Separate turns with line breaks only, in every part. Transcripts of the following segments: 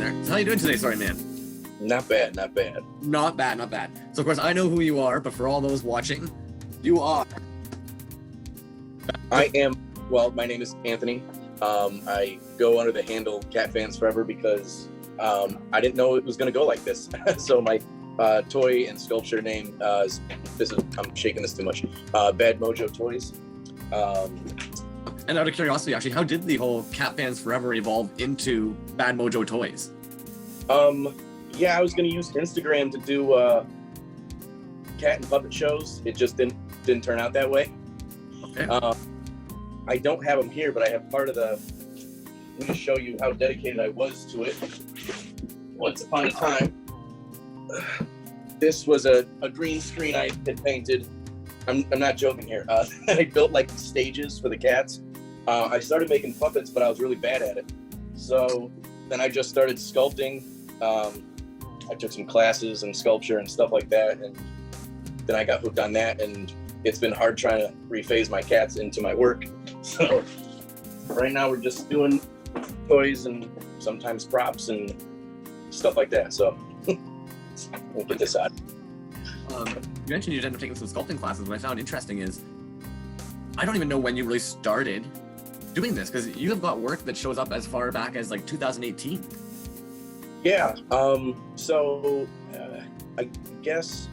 there. So how you doing today, sorry man?
Not bad, not bad.
Not bad, not bad. So of course I know who you are, but for all those watching, you are.
I am, well, my name is Anthony. I go under the handle CatFansForever because I didn't know it was going to go like this. So my toy and sculpture name is, I'm shaking this too much, BadMojoToys.
And out of curiosity, actually, how did the whole CatFansForever evolve into BadMojoToys?
Yeah, I was going to use Instagram to do cat and puppet shows. It just didn't turn out that way.
Okay.
I don't have them here, but I have part of the. Let me just show you how dedicated I was to it. Once upon a time, this was a green screen I had painted. I'm not joking here. I built like stages for the cats. I started making puppets, but I was really bad at it. So then I just started sculpting. I took some classes in sculpture and stuff like that, and then I got hooked on that, and it's been hard trying to rephase my cats into my work. So right now we're just doing toys and sometimes props and stuff like that. So we'll get this out.
You mentioned you ended up taking some sculpting classes. What I found interesting is I don't even know when you really started doing this, because you have got work that shows up as far back as like 2018.
Yeah. So I guess,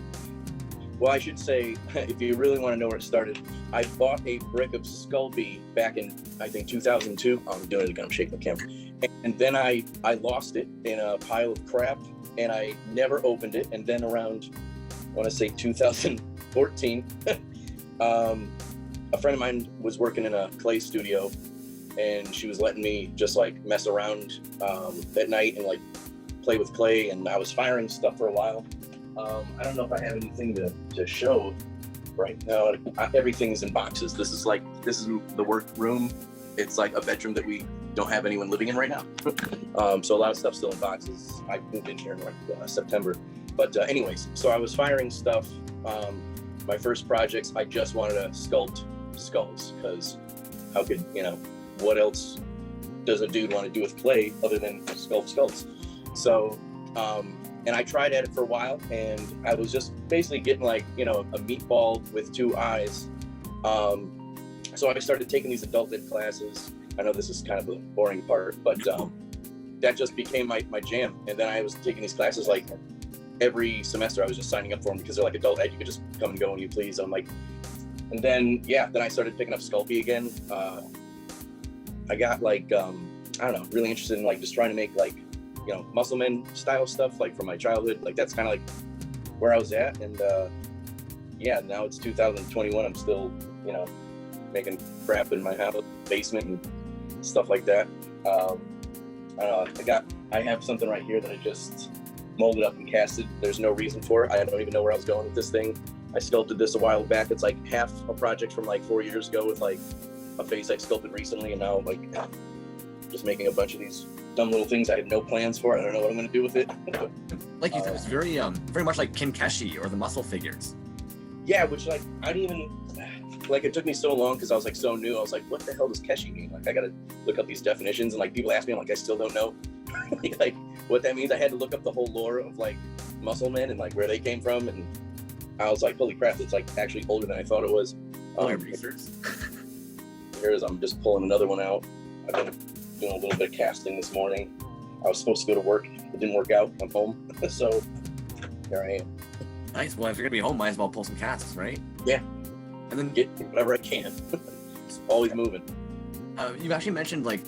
well, I should say, if you really want to know where it started, I bought a brick of Sculpting back in, I think, 2002. I'm doing it again, I'm shaking the camera. And then I lost it in a pile of crap, and I never opened it. And then around, I want to say 2014, a friend of mine was working in a clay studio, and she was letting me just like mess around at night and like play with clay, and I was firing stuff for a while. I don't know if I have anything to show right now. Everything's in boxes. This is the work room. It's like a bedroom that we don't have anyone living in right now. So a lot of stuff's still in boxes. I moved in here in like, September. But anyways, so I was firing stuff. My first projects, I just wanted to sculpt skulls, because how could, what else does a dude want to do with clay other than sculpt skulls? So, and I tried at it for a while, and I was just basically getting like, a meatball with two eyes. So I started taking these adult ed classes. I know this is kind of the boring part, but that just became my jam. And then I was taking these classes like every semester. I was just signing up for them because they're like adult ed. You could just come and go when you please. I'm like, and then, yeah, then I started picking up Sculpting again. I got like, I don't know, really interested in like just trying to make like, muscleman style stuff like from my childhood. Like that's kind of like where I was at. And yeah, now it's 2021. I'm still, making crap in my house, basement and stuff like that. I don't know, I have something right here that I just molded up and casted. There's no reason for it. I don't even know where I was going with this thing. I sculpted this a while back. It's like half a project from like 4 years ago with like a face I sculpted recently, and now like just making a bunch of these dumb little things I had no plans for. I don't know what I'm going to do with it.
Like you said, it's very much like Kinkeshi or the muscle figures.
Yeah, which like I didn't even, like it took me so long because I was like so new. I was like, what the hell does Keshi mean? Like I got to look up these definitions, and like people ask me, I'm like, I still don't know like what that means. I had to look up the whole lore of like muscle men and like where they came from, and I was like, holy crap, it's like actually older than I thought it was.
Research.
Here's, I'm just pulling another one out. I've been doing a little bit of casting this morning. I was supposed to go to work. It didn't work out. I'm home. So here I am.
Nice. Well, if you're going to be home, might as well pull some casts, right?
Yeah.
And then
get whatever I can. It's always moving.
You actually mentioned like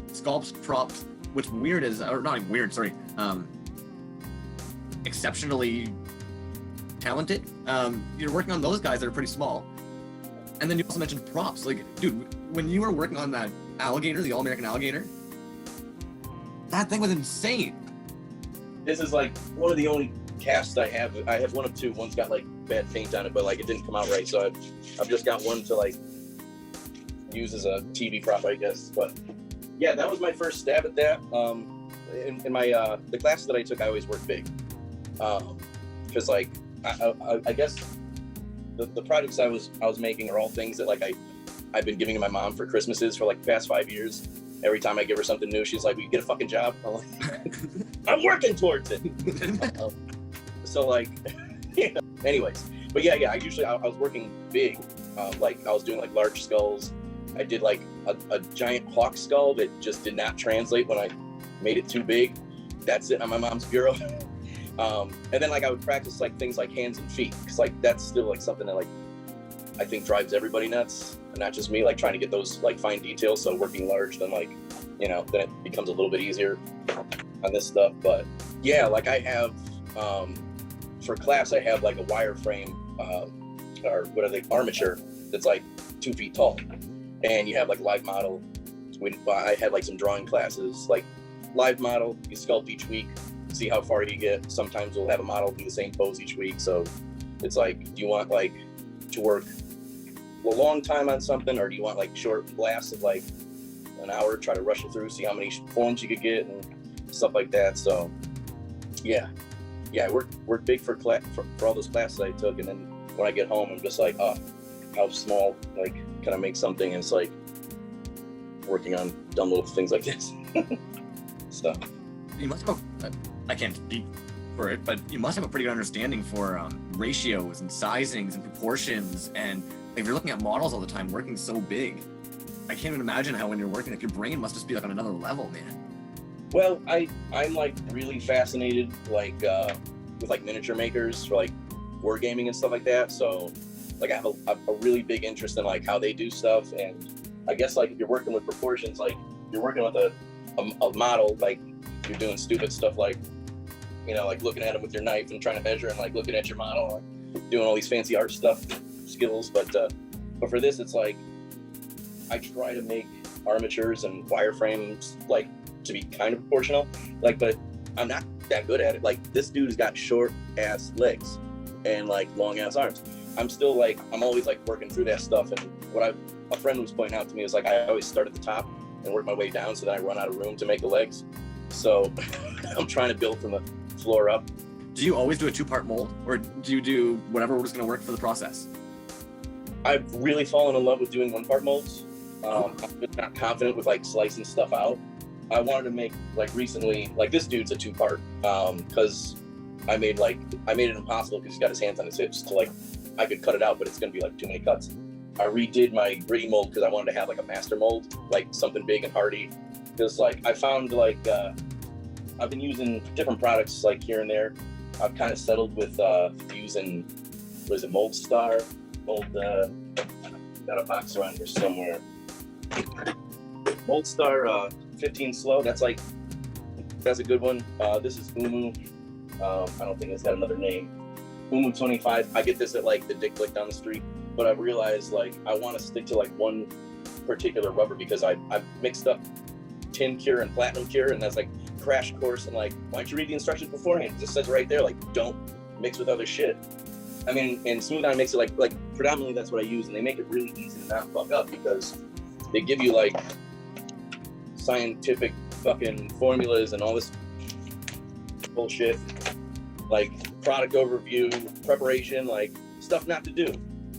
sculpts, props, which weird is, or not weird, sorry, exceptionally talented. You're working on those guys that are pretty small. And then you also mentioned props. Like, dude, when you were working on that alligator, the All-American alligator, that thing was insane.
This is like one of the only casts I have. I have one of two. One's got like bad paint on it, but like it didn't come out right. So I've just got one to like use as a TV prop, I guess. But yeah, that was my first stab at that. In my the classes that I took, I always worked big, because like I guess the projects I was making are all things that like I've been giving to my mom for Christmases for like the past 5 years. every time I give her something new, she's like, "Will you get a fucking job?" I'm like, "I'm working towards it." So like, you know, anyways, but yeah, I was working big, like I was doing like large skulls. I did like a giant hawk skull that just did not translate when I made it too big. That's it on my mom's bureau. And then like I would practice like things like hands and feet, because like that's still like something that like I think drives everybody nuts, and not just me, like trying to get those like fine details. So working large, then like, you know, then it becomes a little bit easier on this stuff. But yeah, like I have for class, I have like a wireframe or what are they, armature that's like 2 feet tall, and you have like live model. I had like some drawing classes, like live model, you sculpt each week, see how far you get. Sometimes we'll have a model do the same pose each week. So it's like, do you want like to work a long time on something, or do you want like short blasts of like an hour, try to rush it through, see how many forms you could get and stuff like that. So yeah, I worked big for all those classes I took, and then when I get home, I'm just like, oh, how small, like, can I make something? And it's like working on dumb little things like this. So
You must have, I can't speak for it, but you must have a pretty good understanding for ratios and sizings and proportions. And if you're looking at models all the time, working so big, I can't even imagine how when you're working, like your brain must just be like on another level, man.
Well, I'm like really fascinated like with like miniature makers for like wargaming and stuff like that. So like I have a really big interest in like how they do stuff. And I guess like if you're working with proportions, like you're working with a model, like you're doing stupid stuff like, you know, like looking at them with your knife and trying to measure, and like looking at your model, like doing all these fancy art stuff, skills. But for this, it's like I try to make armatures and wireframes like to be kind of proportional, like, but I'm not that good at it. Like this dude's got short ass legs and like long ass arms. I'm still like, I'm always like working through that stuff. And what a friend was pointing out to me is like, I always start at the top and work my way down, so then I run out of room to make the legs. So I'm trying to build from the floor up.
Do you always do a 2-part mold, or do you do whatever was going to work for the process?
I've really fallen in love with doing 1-part molds. I'm just not confident with like slicing stuff out. I wanted to make like recently, like this dude's a 2-part, because I made it impossible because he's got his hands on his hips to like, I could cut it out, but it's gonna be like too many cuts. I redid my gritty mold because I wanted to have like a master mold, like something big and hardy. Because like I found like I've been using different products like here and there. I've kind of settled with using, what is it, Mold Star? Got a box around here somewhere. Mold Star 15 slow. That's a good one. This is Umu. I don't think it's got another name. Umu 25. I get this at like the Dick Blick down the street, but I realized like I want to stick to like one particular rubber because I've mixed up tin cure and platinum cure, and that's like crash course. And like, why don't you read the instructions beforehand? It just says right there, like, don't mix with other shit. I mean, and Smooth On makes it like predominantly that's what I use, and they make it really easy to not fuck up because they give you like scientific fucking formulas and all this bullshit, like product overview, preparation, like stuff not to do.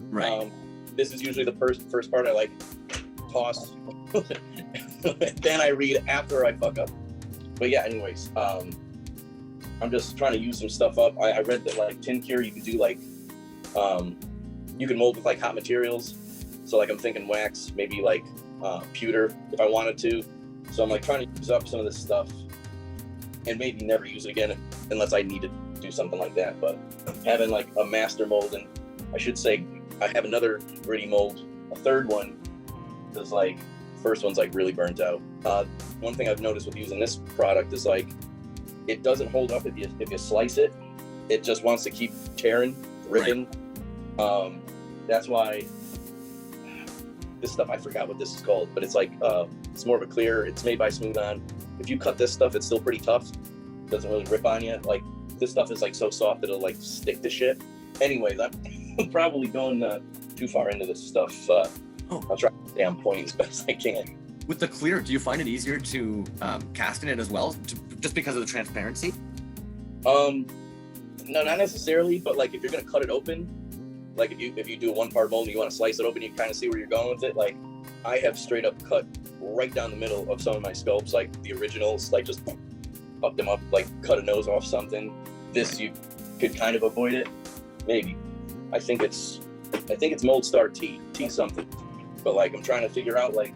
Right.
This is usually the first part I like toss. Then I read after I fuck up. But yeah, anyways, I'm just trying to use some stuff up. I read that like tin cure, you can do like, you can mold with like hot materials. So like I'm thinking wax, maybe like pewter if I wanted to. So I'm like trying to use up some of this stuff and maybe never use it again unless I need to do something like that. But having like a master mold, and I should say I have another gritty mold, a third one, because like first one's like really burnt out. One thing I've noticed with using this product is like it doesn't hold up if you slice it. It just wants to keep tearing, ripping. Right. That's why this stuff, I forgot what this is called, but it's like it's more of a clear. It's made by Smooth On. If you cut this stuff, it's still pretty tough. It doesn't really rip on you. Like this stuff is like so soft that it'll like stick to shit. Anyways, I'm probably going too far into this stuff. I'll try to stay on point as best I can.
With the clear, do you find it easier to cast in it as well, just because of the transparency?
No, not necessarily, but like if you're gonna cut it open, like if you do a 1-part mold and you want to slice it open, you kind of see where you're going with it. Like I have straight up cut right down the middle of some of my sculpts, like the originals, like just fuck them up, like cut a nose off something. This, you could kind of avoid it, maybe. I think it's mold star T something, but like I'm trying to figure out like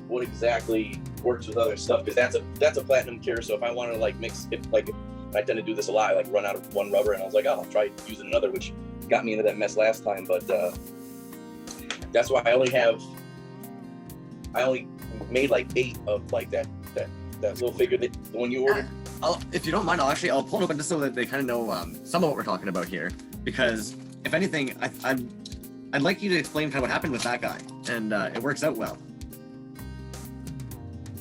what exactly works with other stuff, because that's a platinum cure. So if I want to like mix it, like I tend to do this a lot, I like run out of one rubber and I was like, oh, I'll try using another, which got me into that mess last time. But that's why I only made like 8 of like that little figure, that the one you ordered.
If you don't mind, I'll pull it open just so that they kind of know some of what we're talking about here. Because if anything, I'd like you to explain kind of what happened with that guy, and it works out well.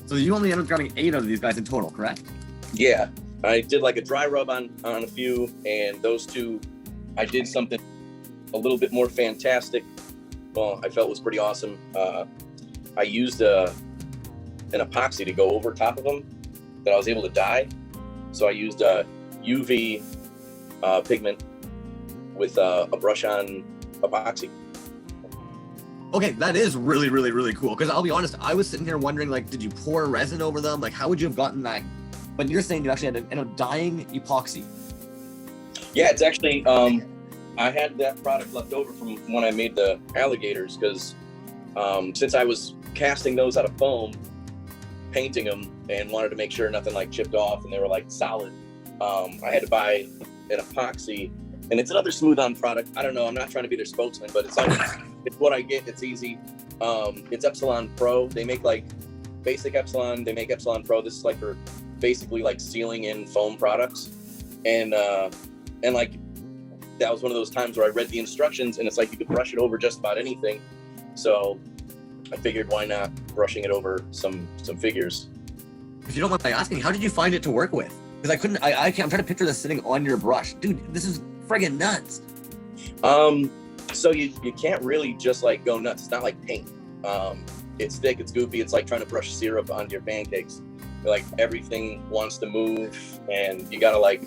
So you only ended up grabbing 8 of these guys in total, correct?
Yeah, I did like a dry rub on a few, and those 2, I did something a little bit more fantastic. Well, I felt was pretty awesome. I used an epoxy to go over top of them that I was able to dye. So I used UV pigment with a brush-on epoxy.
Okay, that is really, really, really cool. Because I'll be honest, I was sitting here wondering, like, did you pour resin over them? Like, how would you have gotten that? But you're saying you actually had to end up dyeing epoxy.
Yeah, it's actually, I had that product left over from when I made the alligators, because since I was casting those out of foam, painting them, and wanted to make sure nothing like chipped off and they were like solid, I had to buy an epoxy, and it's another smooth on product. I don't know, I'm not trying to be their spokesman, but it's like, it's what I get, it's easy. It's Epsilon Pro. They make like basic Epsilon, they make Epsilon Pro. This is like for basically like sealing in foam products. And like, that was one of those times where I read the instructions and it's like you could brush it over just about anything. So I figured, why not brushing it over some figures?
If you don't mind my asking, how did you find it to work with? Because I'm trying to picture this sitting on your brush. Dude, this is friggin' nuts.
So you can't really just like go nuts. It's not like paint. It's thick, it's goopy. It's like trying to brush syrup onto your pancakes. Like everything wants to move, and you gotta like,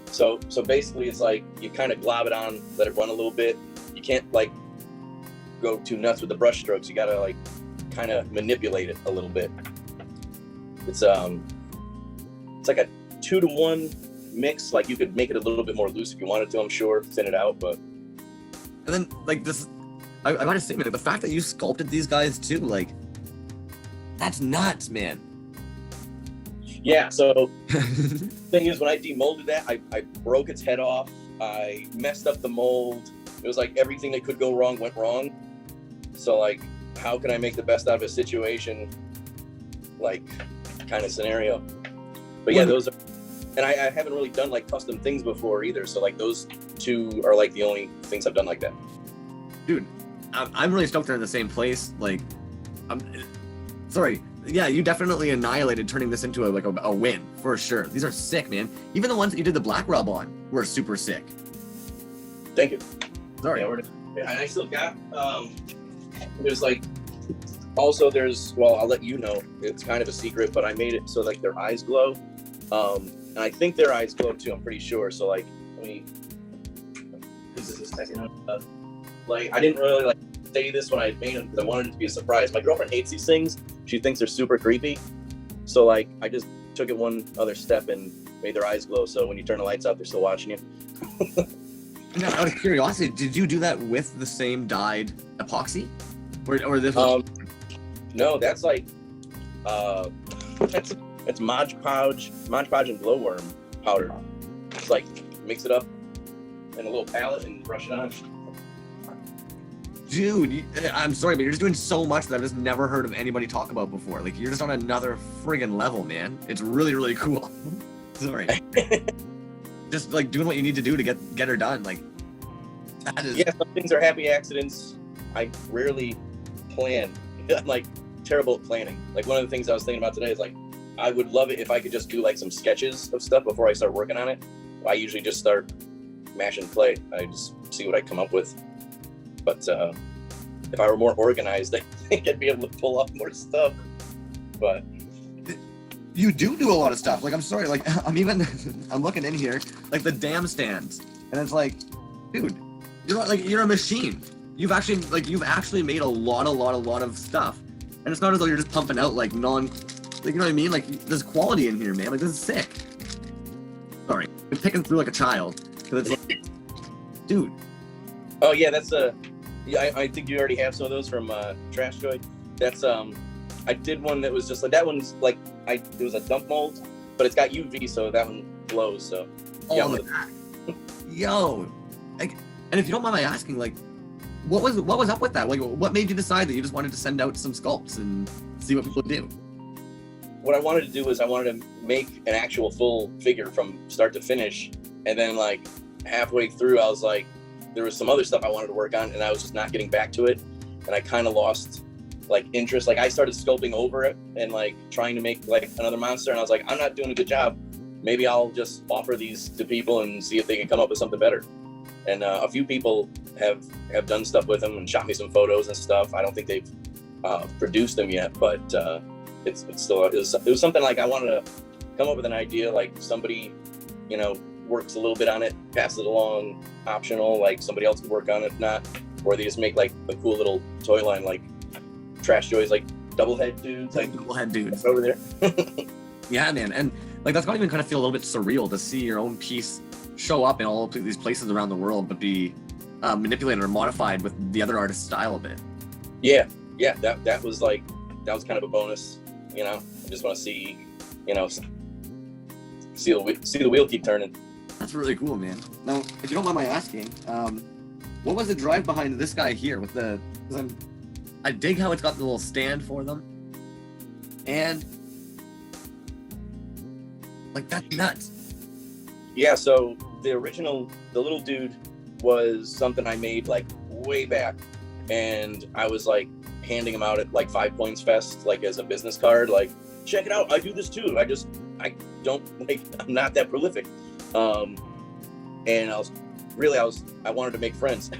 so basically it's like you kind of glob it on, let it run a little bit. You can't like go too nuts with the brush strokes. You gotta like kind of manipulate it a little bit. It's like a 2-to-1 mix. Like you could make it a little bit more loose if you wanted to, I'm sure, thin it out, but.
And then like this, I might have stated, the fact that you sculpted these guys too, like, that's nuts, man.
Yeah, so thing is, when I demolded that, I broke its head off. I messed up the mold. It was like everything that could go wrong went wrong. So like, how can I make the best out of a situation, like, kind of scenario? But yeah, those are, and I haven't really done like custom things before either. So like those 2 are like the only things I've done like that.
Dude, I'm really stoked they're in the same place. Like, sorry. Yeah, you definitely annihilated turning this into a win, for sure. These are sick, man. Even the ones that you did the black rub on were super sick.
Thank you.
Sorry.
Yeah, I still got, there's like, also there's, well, I'll let you know, it's kind of a secret, but I made it so like their eyes glow. And I think their eyes glow too, I'm pretty sure. So like, let me, this is a second. Like, I didn't really like say this when I made them because I wanted it to be a surprise. My girlfriend hates these things. She thinks they're super creepy. So like, I just took it one other step and made their eyes glow. So when you turn the lights out, they're still watching you.
Now, out of curiosity, did you do that with the same dyed epoxy? Or this was...
No, that's like, that's Mod Podge and glowworm powder. It's like, mix it up in a little palette and brush it on.
Dude, I'm sorry, but you're just doing so much that I've just never heard of anybody talk about before. Like, you're just on another friggin' level, man. It's really, really cool. Sorry. Just like doing what you need to do to get her done. Like, that is...
Yeah, some things are happy accidents. I rarely plan. I'm like terrible at planning. Like one of the things I was thinking about today is like, I would love it if I could just do like some sketches of stuff before I start working on it. I usually just start mashing clay. I just see what I come up with. But if I were more organized, I think I'd be able to pull off more stuff. But
you do a lot of stuff. Like, I'm sorry, like I'm looking in here, like the dam stands, and it's like, dude, you're a machine. You've actually made a lot of stuff, And it's not as though you're just pumping out like like, you know what I mean? Like, there's quality in here, man. Like, this is sick. Sorry, I'm picking through like a child. Cause it's like, dude.
Oh yeah, that's yeah, I think you already have some of those from Trash Joy. That's I did one that was just like, that one's like, it was a dump mold, but it's got UV, so that one glows. So yeah,
yo, like, and if you don't mind my asking, like, what was up with that? Like, what made you decide that you just wanted to send out some sculpts and see what people do?
What I wanted to do was I wanted to make an actual full figure from start to finish, and then like halfway through, I was like, there was some other stuff I wanted to work on, and I was just not getting back to it, and I kind of lost like interest. Like, I started sculpting over it and like trying to make like another monster, and I was like, I'm not doing a good job. Maybe I'll just offer these to people and see if they can come up with something better. And a few people have done stuff with them and shot me some photos and stuff. I don't think they've produced them yet, but it's still, it was something like I wanted to come up with an idea, like somebody, you know, works a little bit on it, pass it along, optional, like somebody else could work on it, if not, or they just make like a cool little toy line, like Trash Joys, like double head dudes, like
double head dudes
over there.
Yeah, man, and like that's got to even kind of feel a little bit surreal to see your own piece show up in all of these places around the world, but be manipulated or modified with the other artist's style a bit.
Yeah, that was kind of a bonus, you know. I just want to see, you know, see the wheel keep turning.
That's really cool, man. Now, if you don't mind my asking, what was the drive behind this guy here with the? Because I dig how it's got the little stand for them, and like that's nuts.
Yeah, so the little dude was something I made like way back, and I was like handing him out at like 5 Points Fest, like as a business card, like, check it out, I do this too. I don't like, I'm not that prolific. And I wanted to make friends.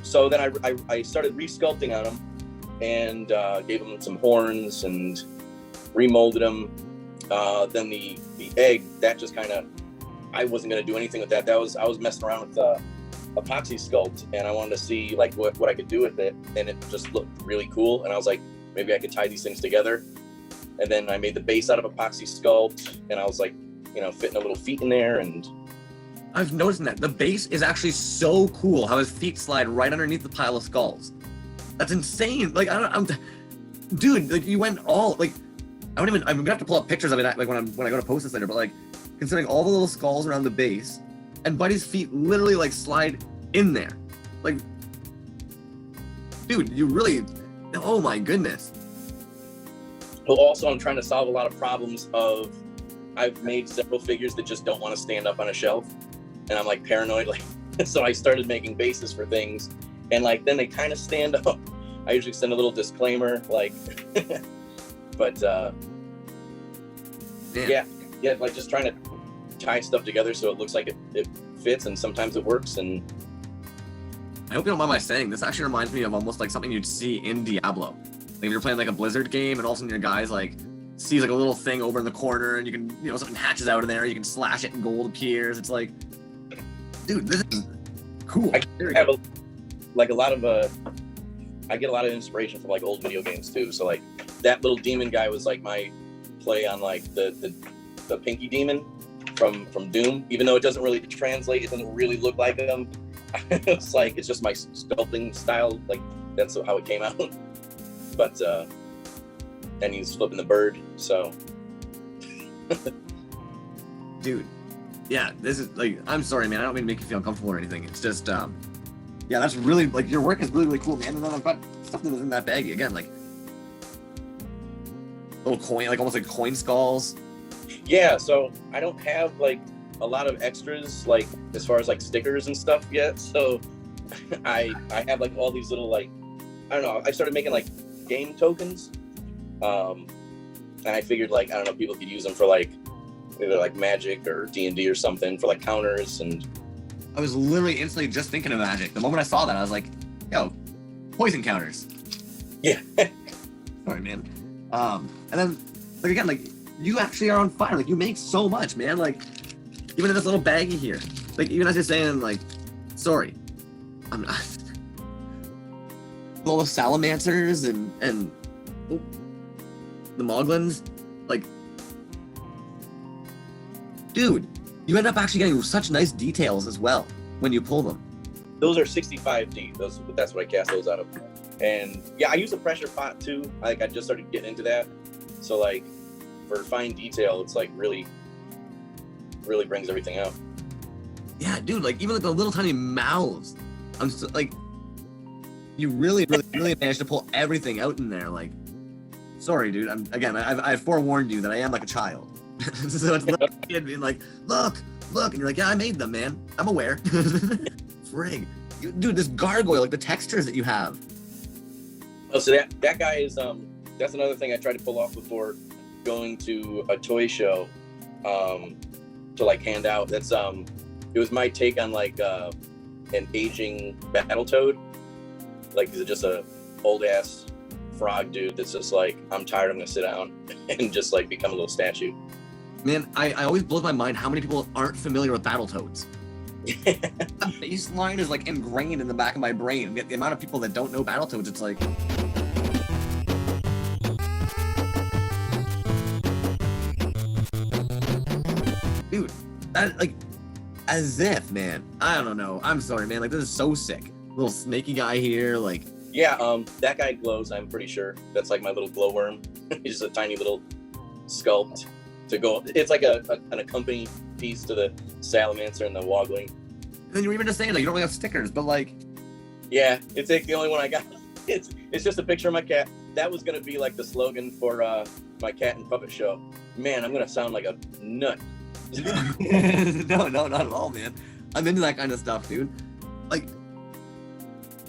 So then I started re-sculpting on him, and gave him some horns and remolded him. Then the egg, that just kind of, I wasn't going to do anything with that. I was messing around with Epoxy sculpt, and I wanted to see like what I could do with it, and it just looked really cool. And I was like, maybe I could tie these things together. And then I made the base out of Epoxy sculpt, and I was like, you know, fitting a little feet in there. And
I've noticed that the base is actually so cool. How his feet slide right underneath the pile of skulls. That's insane. Like, dude, like you went all like. I'm gonna have to pull up pictures of it like when I go to post this later, but like considering all the little skulls around the base, and Buddy's feet literally like slide in there. Like, dude, you really, oh my goodness.
Well, also I'm trying to solve a lot of problems of, I've made several figures that just don't want to stand up on a shelf, and I'm like paranoid, like, so I started making bases for things, and like then they kind of stand up. I usually send a little disclaimer, like, but yeah, like just trying to tie stuff together so it looks like it fits, and sometimes it works. And
I hope you don't mind my saying, this actually reminds me of almost like something you'd see in Diablo. Like if you're playing like a Blizzard game, and all of a sudden your guys like sees like a little thing over in the corner, and you can, you know, something hatches out of there, you can slash it and gold appears. It's like, dude, this is cool.
I have a lot of I get a lot of inspiration from like old video games too. So like that little demon guy was like my play on like the pinky demon from Doom. Even though it doesn't really translate, it doesn't really look like him. It's like, it's just my sculpting style. Like that's how it came out. But and he's flipping the bird. So
dude, yeah, this is like, I'm sorry, man. I don't mean to make you feel uncomfortable or anything. It's just yeah, that's really, like, your work is really, really cool, man. And then I've got stuff that was in that baggie again, like little coin, like almost like coin skulls.
Yeah, so I don't have like a lot of extras, like as far as like stickers and stuff yet. So I have like all these little, like, I don't know, I started making like game tokens. And I figured, like, I don't know, people could use them for like either like Magic or D&D or something, for like counters. And
I was literally instantly just thinking of Magic. The moment I saw that, I was like, yo, poison counters.
Yeah.
Sorry, man. And then, like, again, like, you actually are on fire. Like, you make so much, man. Like, even in this little baggie here. Like, even as you're saying, like, sorry, I'm not. All the salamancers and the Moglins, like, dude, you end up actually getting such nice details as well when you pull them.
Those are 65D. That's what I cast those out of. And yeah, I use a pressure pot too. Like, I just started getting into that. So like, for fine detail, it's like really brings everything out.
Yeah, dude, like even like the little tiny mouths. I'm so, like, you really managed to pull everything out in there. Like, sorry, dude. I've forewarned you that I am like a child. So it's like a kid being like, look, and you're like, yeah, I made them, man. I'm aware. Frig. Dude, this gargoyle, like the textures that you have.
Oh, so that guy is that's another thing I tried to pull off before going to a toy show to like hand out. That's it was my take on like an aging Battletoad. Like, he's just a old ass frog dude that's just like, I'm tired, I'm gonna sit down and just like become a little statue.
Man, I always blows my mind how many people aren't familiar with Battletoads. The baseline is like ingrained in the back of my brain. The amount of people that don't know Battletoads, it's like, dude, that like, as if, man. I don't know. I'm sorry, man. Like, this is so sick. Little snaky guy here, like.
Yeah, that guy glows, I'm pretty sure. That's like my little glowworm. He's just a tiny little sculpt to go. It's like an accompanying piece to the Salamancer and the Woggling.
And then you were even just saying, like, you don't really have stickers, but like.
Yeah, it's like the only one I got. It's just a picture of my cat. That was gonna be like the slogan for my cat and puppet show. Man, I'm gonna sound like a nut.
No, not at all, man. I'm into that kind of stuff, dude. Like,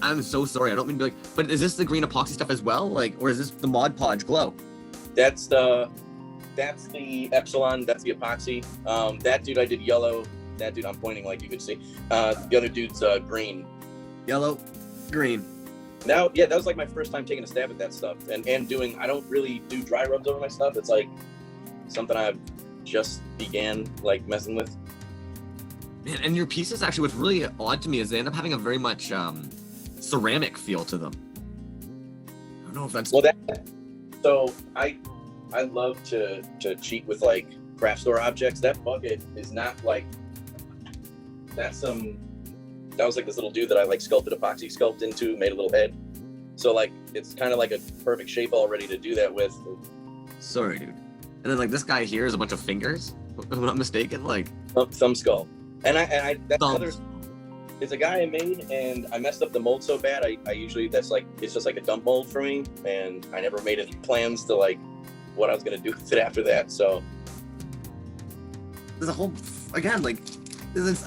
I'm so sorry. I don't mean to be like, but is this the green epoxy stuff as well? Like, or is this the Mod Podge glow?
That's the Epsilon. That's the epoxy. That dude I did yellow. That dude I'm pointing like you could see. The other dude's green.
Yellow, green.
Now, yeah, that was like my first time taking a stab at that stuff and doing. I don't really do dry rubs over my stuff. It's like something I've just began like messing with.
Man, and your pieces actually, what's really odd to me is they end up having a very much ceramic feel to them. I don't know if that's
well. So I love to cheat with like craft store objects. That bucket is not like that was like this little dude that I like sculpted epoxy sculpt into, made a little head. So like it's kind of like a perfect shape already to do that with.
Sorry, dude. And then like this guy here is a bunch of fingers, if I'm not mistaken. Like
thumb skull. And I that's another. It's a guy I made, and I messed up the mold so bad. I usually it's just like a dump mold for me, and I never made any plans to like what I was gonna do with it after that. So
there's a whole again like this.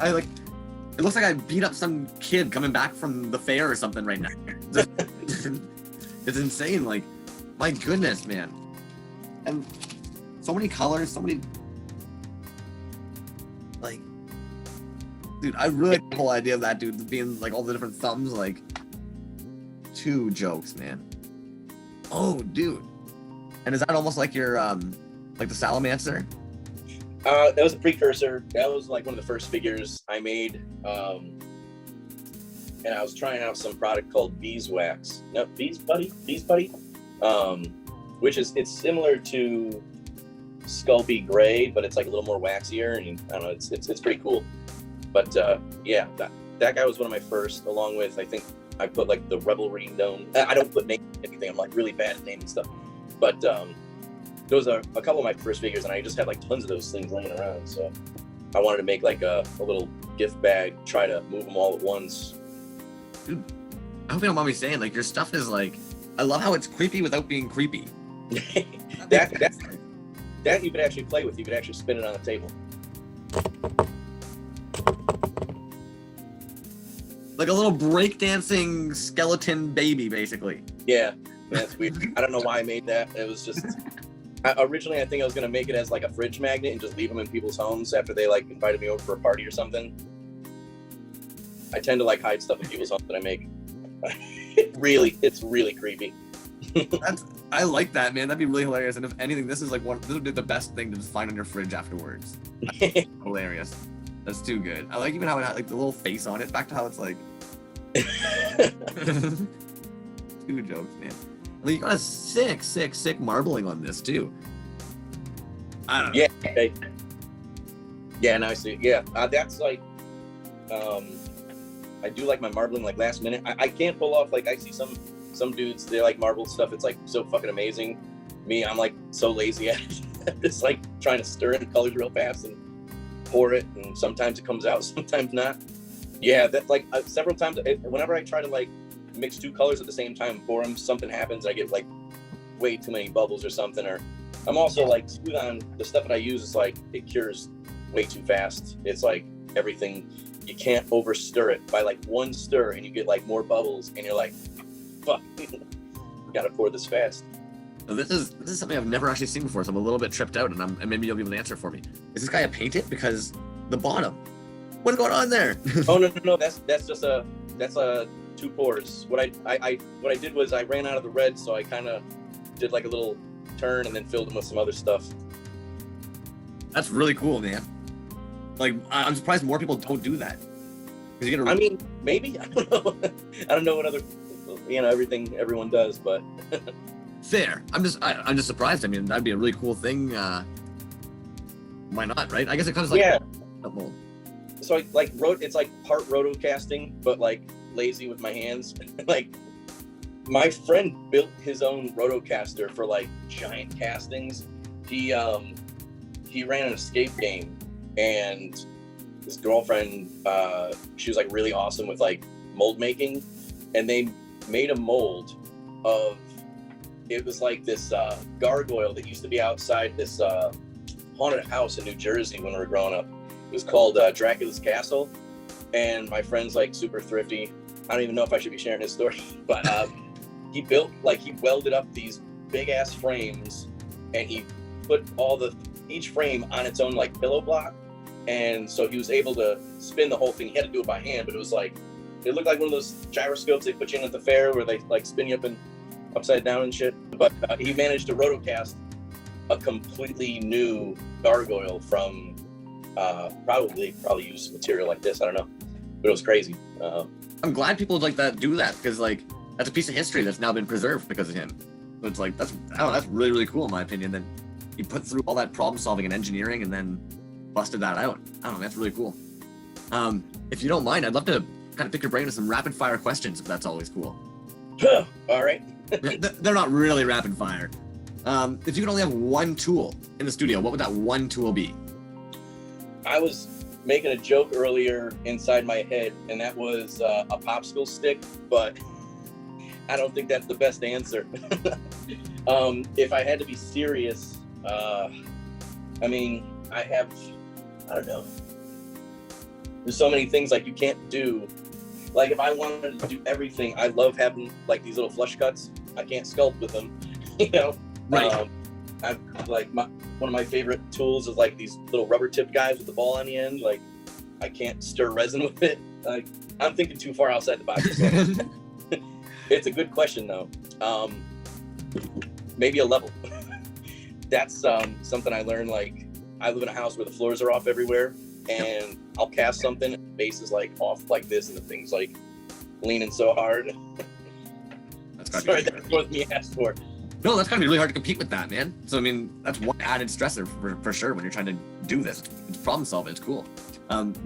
It looks like I beat up some kid coming back from the fair or something right now. It's insane. Like, my goodness, man. And so many colors, so many. Like, dude, I really like the whole idea of that dude being like all the different thumbs. Like, two jokes, man. Oh, dude. And is that almost like your like the Salamancer?
That was a precursor. That was like one of the first figures I made. And I was trying out some product called Beeswax. No, Bees Buddy? Which it's similar to Sculpey Gray, but it's like a little more waxier, and I don't know, it's pretty cool. But yeah, that guy was one of my first, along with, I think I put like the Revelry Gnome. I don't put names in anything. I'm like really bad at naming stuff. But those are a couple of my first figures, and I just had like tons of those things laying around. So I wanted to make like a little gift bag, try to move them all at once.
Dude, I hope you don't mind me saying, like, your stuff is like, I love how it's creepy without being creepy.
that you could actually play with. You could actually spin it on the table.
Like a little breakdancing skeleton baby, basically.
Yeah, that's weird. I don't know why I made that. It was just originally I think I was gonna make it as like a fridge magnet and just leave them in people's homes after they like invited me over for a party or something. I tend to like hide stuff in people's homes that I make. It's really creepy.
I like that, man. That'd be really hilarious. And if anything, this would be the best thing to just find on your fridge afterwards. Hilarious. That's too good. I like even how it had like the little face on it. Back to how it's like. Two jokes, man. Well, you got a sick marbling on this too. I don't know.
Yeah. Okay. Yeah, now I see. Yeah, that's like, I do like my marbling like last minute. I can't pull off, like I see some dudes, they like marble stuff. It's like so fucking amazing. Me, I'm like so lazy at it. It's like trying to stir in colors real fast and pour it, and sometimes it comes out, sometimes not. Yeah, that like several times, whenever I try to like mix two colors at the same time and pour them, something happens. I get like way too many bubbles or something. Or I'm also like smooth on the stuff that I use. Is like it cures way too fast. It's like everything, you can't over stir it. By like one stir and you get like more bubbles, and you're like, fuck, gotta pour this fast.
So this is something I've never actually seen before, so I'm a little bit tripped out, and maybe you'll be able to answer for me. Is this guy a paint it? Because the bottom, what's going on there?
Oh no, that's just a two pours. What I did was I ran out of the red, so I kind of did like a little turn and then filled them with some other stuff.
That's really cool, man. Like, I'm surprised more people don't do that.
I mean, maybe, I don't know. I don't know what other, everything everyone does, but.
Fair. I'm just surprised. I mean, that'd be a really cool thing. Why not, right? I guess it comes like,
yeah.
Mold.
So it's like part roto casting, but like lazy with my hands. Like my friend built his own roto caster for like giant castings. He ran an escape game, and his girlfriend, she was like really awesome with like mold making, and they made a mold of, it was like this gargoyle that used to be outside this haunted house in New Jersey when we were growing up. It was called Dracula's Castle, and my friend's like super thrifty. I don't even know if I should be sharing his story, but he welded up these big ass frames, and he put each frame on its own like pillow block, and so he was able to spin the whole thing. He had to do it by hand, but it was like, it looked like one of those gyroscopes they put you in at the fair where they like spin you up and upside down and shit. But he managed to rotocast a completely new gargoyle from probably used material like this. I don't know, but it was crazy.
I'm glad people like that do that, because like that's a piece of history that's now been preserved because of him. So it's like that's really, really cool in my opinion. That he put through all that problem solving and engineering and then busted that out. I don't know, that's really cool. If you don't mind, I'd love to kind of pick your brain with some rapid fire questions, if that's always cool.
All right.
They're not really rapid fire. If you could only have one tool in the studio, what would that one tool be?
I was making a joke earlier inside my head, and that was a popsicle stick, but I don't think that's the best answer. If I had to be serious, I mean, I don't know. There's so many things like you can't do. Like if I wanted to do everything, I love having like these little flush cuts. I can't sculpt with them,
Right.
I've like one of my favorite tools is like these little rubber tip guys with the ball on the end. Like I can't stir resin with it. Like I'm thinking too far outside the box. It's a good question though. Maybe a level. That's something I learned. Like I live in a house where the floors are off everywhere, and I'll cast something, and the base is like off like this, and the thing's like leaning so hard. Sorry, that's more than you asked for.
No, that's gonna be really hard to compete with that, man. So I mean, that's one added stressor for sure when you're trying to do this. It's problem solving. It's cool.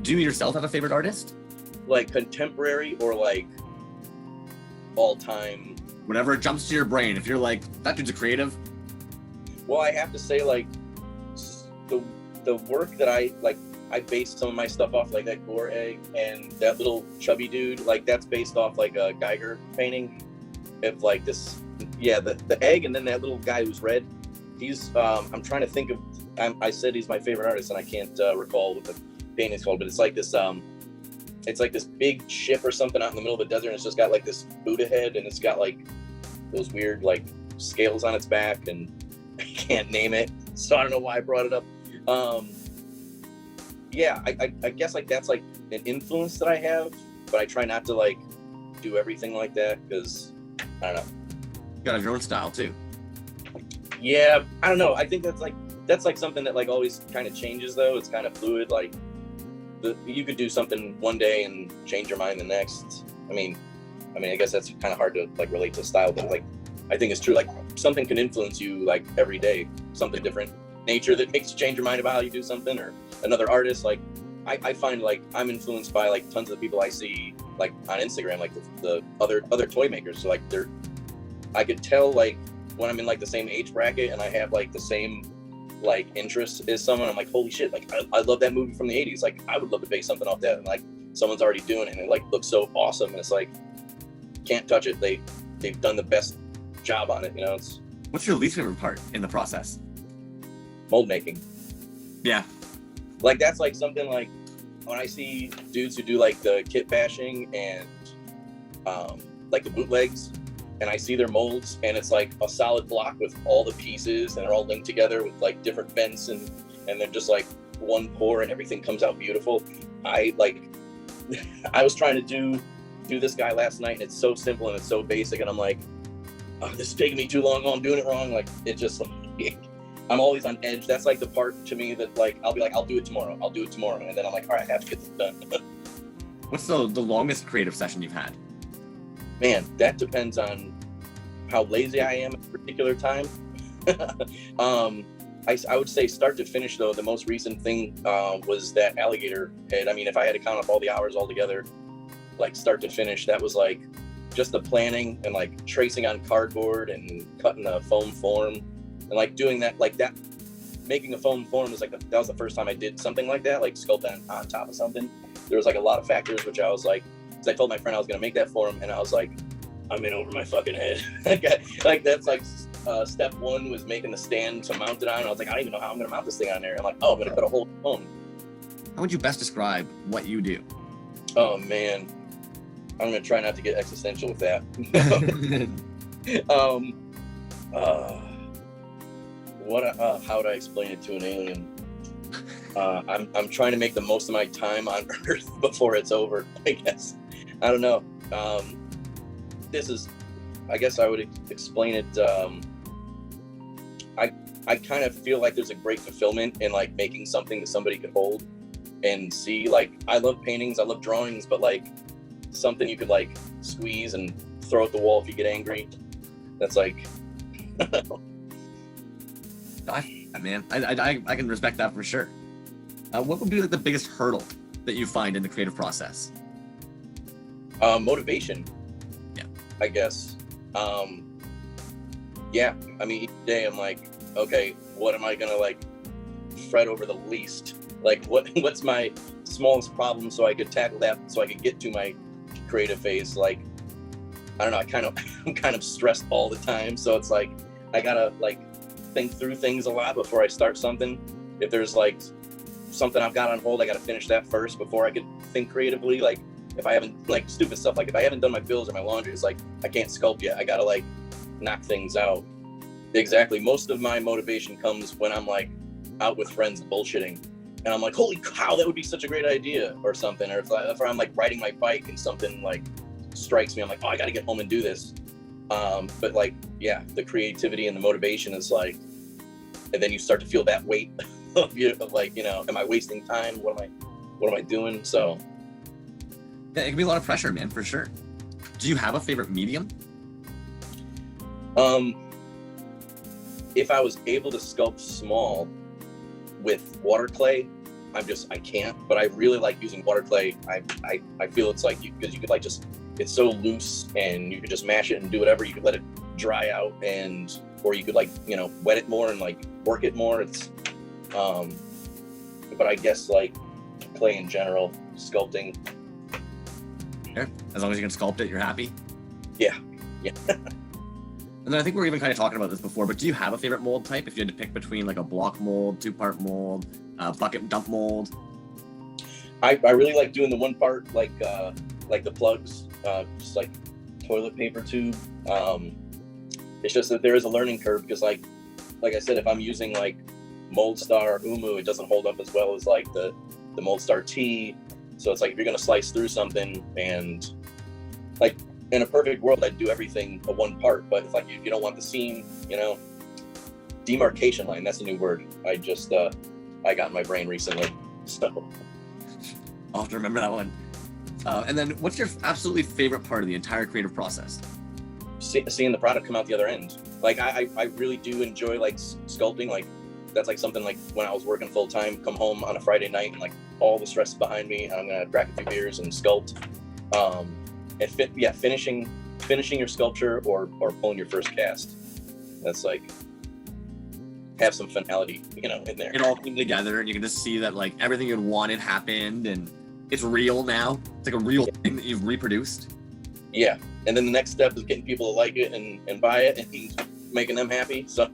Do you yourself have a favorite artist?
Like contemporary or like all time?
Whatever jumps to your brain. If you're like, that dude's a creative.
Well, I have to say, like the work that I based some of my stuff off like that gore egg and that little chubby dude. Like that's based off like a Geiger painting of like this. Yeah, the egg, and then that little guy who's red. He's I'm trying to think of. I said he's my favorite artist, and I can't recall what the painting's called. But it's like this big ship or something out in the middle of the desert, and it's just got like this Buddha head, and it's got like those weird like scales on its back, and I can't name it, so I don't know why I brought it up. Yeah, I guess like that's like an influence that I have, but I try not to like do everything like that because I don't know.
You got your own style too.
Yeah, I don't know. I think that's like something that like always kind of changes though. It's kind of fluid. Like you could do something one day and change your mind the next. I mean, I guess that's kind of hard to like relate to style, but like I think it's true. Like something can influence you like every day, something different, nature that makes you change your mind about how you do something, or another artist. Like I find like I'm influenced by like tons of the people I see like on Instagram, like the other toy makers. So like I could tell like when I'm in like the same age bracket and I have like the same like interests as someone, I'm like, holy shit, like I love that movie from the 80s. Like I would love to base something off that, and like someone's already doing it and it like looks so awesome, and it's like can't touch it. They've done the best job on it, you know. It's
What's your least favorite part in the process?
mold making.
Yeah.
Like that's like something like when I see dudes who do like the kit bashing and like the bootlegs, and I see their molds and it's like a solid block with all the pieces and they're all linked together with like different vents and they're just like one pour and everything comes out beautiful. I was trying to do this guy last night and it's so simple and it's so basic and I'm like, oh, this is taking me too long. Oh, I'm doing it wrong. Like it just like, I'm always on edge. That's like the part to me that like I'll be like, I'll do it tomorrow, and then I'm like, all right, I have to get this done.
What's the longest creative session you've had?
Man, that depends on how lazy I am at a particular time. I would say start to finish though, the most recent thing was that alligator head. I mean, if I had to count up all the hours all together, like start to finish, that was like just the planning and like tracing on cardboard and cutting a foam form and like doing that, like that, making a foam form was like, that was the first time I did something like that, like sculpt on top of something. There was like a lot of factors, which I was like, because I told my friend I was going to make that for him and I was like, I'm in over my fucking head. Like that's like step one was making the stand to mount it on. I was like, I don't even know how I'm going to mount this thing on there. I'm like, oh, I'm going to cut a whole foam.
How would you best describe what you do?
Oh man, I'm going to try not to get existential with that. How would I explain it to an alien? I'm trying to make the most of my time on Earth before it's over, I guess. I don't know. I guess I would explain it. I kind of feel like there's a great fulfillment in like making something that somebody could hold and see. Like I love paintings, I love drawings, but like something you could like squeeze and throw at the wall if you get angry. That's like.
I can respect that for sure. What would be like the biggest hurdle that you find in the creative process?
Motivation.
Yeah.
I guess. Yeah. I mean, each day I'm like, okay, what am I gonna like fret over the least? Like, what's my smallest problem so I could tackle that, so I could get to my creative phase? Like, I don't know. I'm kind of stressed all the time, so it's like I gotta like think through things a lot before I start something. If there's like something I've got on hold, I gotta finish that first before I could think creatively. Like if I haven't, like stupid stuff, like if I haven't done my bills or my laundry, it's like I can't sculpt yet. I gotta like knock things out. Exactly. Most of my motivation comes when I'm like out with friends bullshitting and I'm like, holy cow, that would be such a great idea or something. Or if I'm like riding my bike and something like strikes me, I'm like, oh, I gotta get home and do this. But like, yeah, the creativity and the motivation is like, and then you start to feel that weight of like, you know, am I wasting time? What am I doing? So
yeah, it can be a lot of pressure, man, for sure. Do you have a favorite medium?
If I was able to sculpt small with water clay, I can't, but I really like using water clay. I feel it's like, because you could like just, it's so loose and you could just mash it and do whatever. You could let it dry out or you could like, you know, wet it more and like work it more. It's, but I guess like clay in general, sculpting.
Yeah, as long as you can sculpt it, you're happy?
Yeah.
And then I think we were even kind of talking about this before, but do you have a favorite mold type? If you had to pick between like a block mold, 2-part mold, bucket dump mold?
I really like doing the one part, like the plugs, just like toilet paper tube. It's just that there is a learning curve because like I said, if I'm using like Mold Star Umu, it doesn't hold up as well as like the Mold Star T. So it's like if you're gonna slice through something, and like in a perfect world, I'd do everything a one part, but it's like you don't want the seam, you know, demarcation line. That's a new word I got in my brain recently. So
I'll have to remember that one. And then what's your absolutely favorite part of the entire creative process?
seeing the product come out the other end. Like I really do enjoy like sculpting. Like that's like something like when I was working full time, come home on a Friday night and like all the stress is behind me, and I'm gonna crack a few beers and sculpt. And finishing your sculpture or pulling your first cast. That's like have some finality, you know, in there.
It all came together, and you can just see that like everything you'd wanted happened, and it's real now. It's like a real thing that you've reproduced.
Yeah, and then the next step is getting people to like it and buy it and making them happy. So,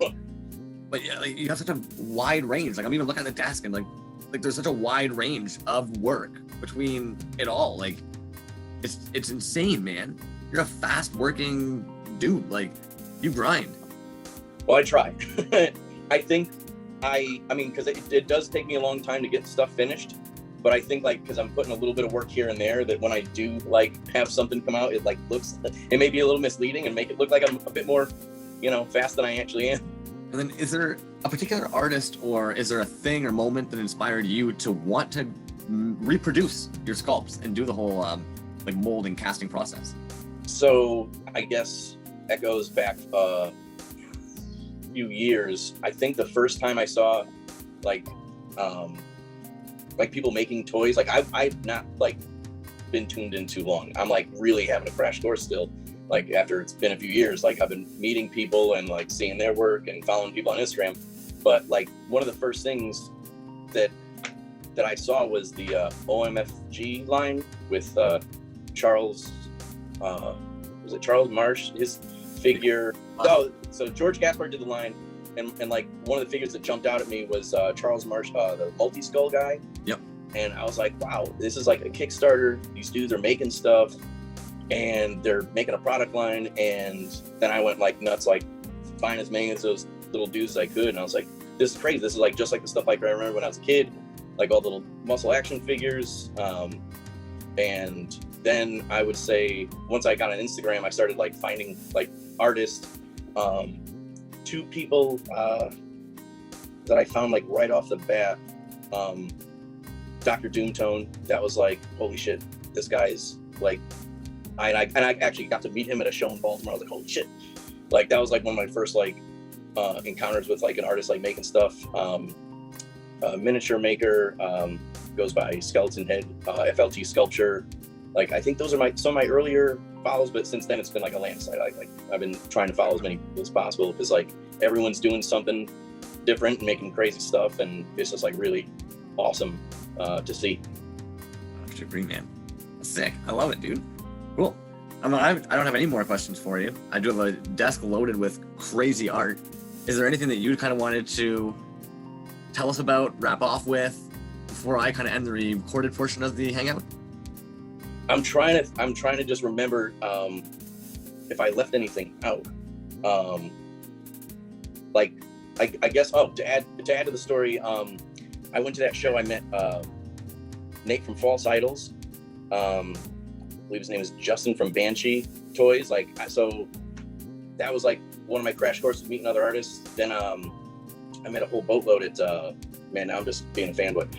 but yeah, like, you have such a wide range. Like I'm even looking at the desk, and like there's such a wide range of work between it all. Like it's insane, man. You're a fast working dude. Like you grind.
Well, I try. I think I mean, because it does take me a long time to get stuff finished, but I think like because I'm putting a little bit of work here and there, that when I do like have something come out, it like looks, it may be a little misleading and make it look like I'm a bit more, you know, fast than I actually am.
And then is there a particular artist, or is there a thing or moment that inspired you to want to reproduce your sculpts and do the whole like mold and casting process?
So I guess that goes back few years. I think the first time I saw like people making toys, like I've not like been tuned in too long. I'm like really having a crash course still, like after it's been a few years. Like I've been meeting people and like seeing their work and following people on Instagram, but like one of the first things that I saw was the OMFG line with Charles was it Charles Marsh, his figure. Oh, so George Gaspar did the line, and like one of the figures that jumped out at me was Charles Marsh, the multi-skull guy.
Yep. And
I was like, wow, this is like a Kickstarter. These dudes are making stuff, and they're making a product line. And then I went like nuts, like buying as many of those little dudes as I could. And I was like, this is crazy. This is like just like the stuff like I remember when I was a kid, like all the little muscle action figures. And then I would say once I got on Instagram, I started like finding like artists. Two people that I found like right off the bat, Dr. Doomtone. That was like, holy shit, this guy's like, I actually got to meet him at a show in Baltimore. I was like, holy shit, like that was like one of my first like encounters with like an artist like making stuff. A miniature maker, goes by Skeleton Head, FLT Sculpture. Like I think those are some of my earlier follows, but since then it's been like a landslide. I've been trying to follow as many people as possible because like everyone's doing something different and making crazy stuff, and it's just like really awesome to see.
I should agree, man. That's sick. I love it, dude. Cool. I don't have any more questions for you. I do have a desk loaded with crazy art. Is there anything that you kind of wanted to tell us about, wrap off with, before I kind of end the recorded portion of the hangout?
I'm trying to just remember if I left anything out. Like I guess to add to the story, I went to that show. I met Nate from False Idols. I believe his name is Justin from Banshee Toys. Like so, that was like one of my crash courses meeting other artists. Then I met a whole boatload at man. Now I'm just being a fanboy.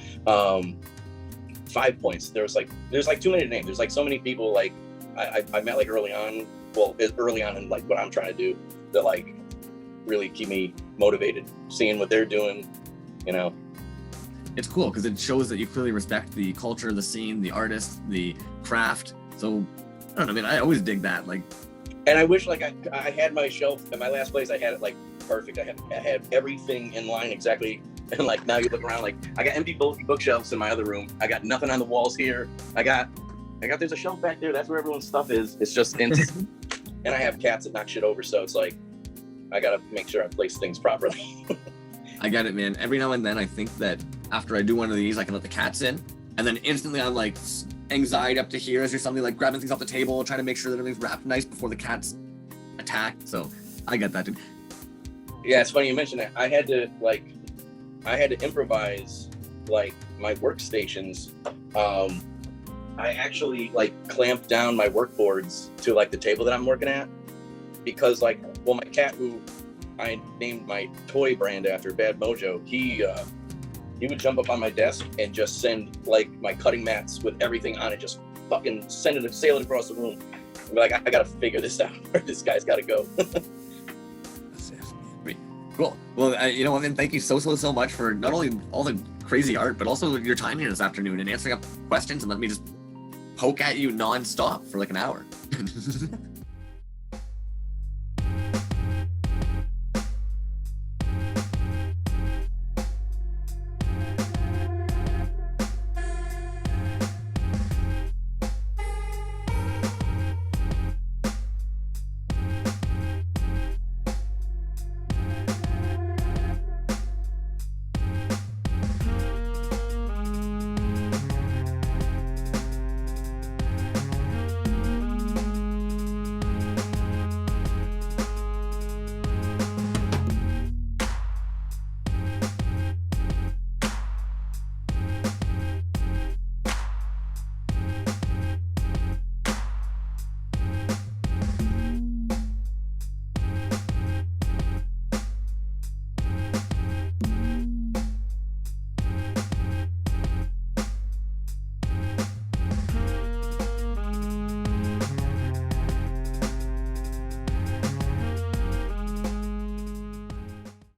5 Points. There's like too many to name. There's like so many people like I met like early on in like what I'm trying to do that like really keep me motivated, seeing what they're doing, you know.
It's cool because it shows that you clearly respect the culture, the scene, the artist, the craft. So I don't know, man, I always dig that. Like,
and I wish like I had my shelf at my last place. I had it like perfect. I had everything in line exactly. And like now you look around, like I got empty bookshelves in my other room. I got nothing on the walls here. I got there's a shelf back there. That's where everyone's stuff is. It's just empty. And I have cats that knock shit over, so it's like I gotta make sure I place things properly.
I get it, man. Every now and then I think that after I do one of these, I can let the cats in, and then instantly I'm like anxiety up to here as you're suddenly like grabbing things off the table, trying to make sure that everything's wrapped nice before the cats attack. So I get that, dude.
Yeah, it's funny you mentioned that. I had to improvise like my workstations. I actually like clamped down my work boards to like the table that I'm working at, because like, well, my cat, who I named my toy brand after, Bad Mojo, he would jump up on my desk and just send like my cutting mats with everything on it, just fucking sail it across the room. I'm like, I gotta figure this out. This guy's gotta go.
Cool. Well, you know, I mean, thank you so much for not only all the crazy art, but also your time here this afternoon and answering up questions and letting me just poke at you nonstop for like an hour.